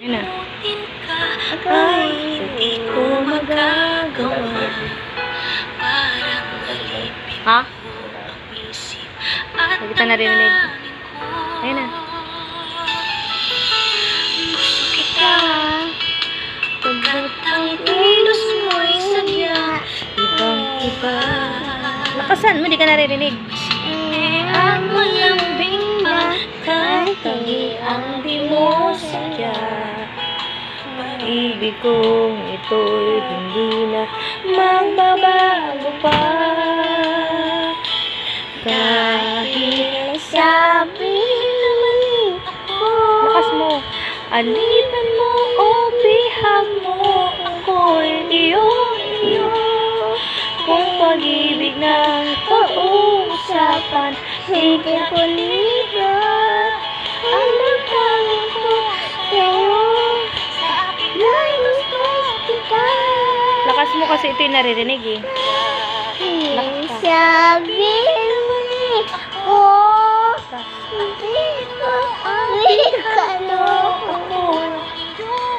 Ayun na. Ay, hindi ko magagawa. Parang alipin Ha? ang isip at Hindi kita narinig. Ayun na. gusto kita. Pagkat ang kilos mo'y sadya ibang-iba. Lakasan mo, di ka naririnig. Ang malambing na kahit tangi ang di mo sadya. Ibig kong ito'y hindi na magbabago pa. Dahil sabi naman ako, Lakas mo. alipan mo o bihag mo ako'y iyo. Kung pag-ibig ng Pausapan, hindi ko libat. Ang nagtangin ko sa'yo, sa akin ay gusto kita. Lakas mo kasi ito'y naririnig eh. Sabi mo ako, hindi ko ang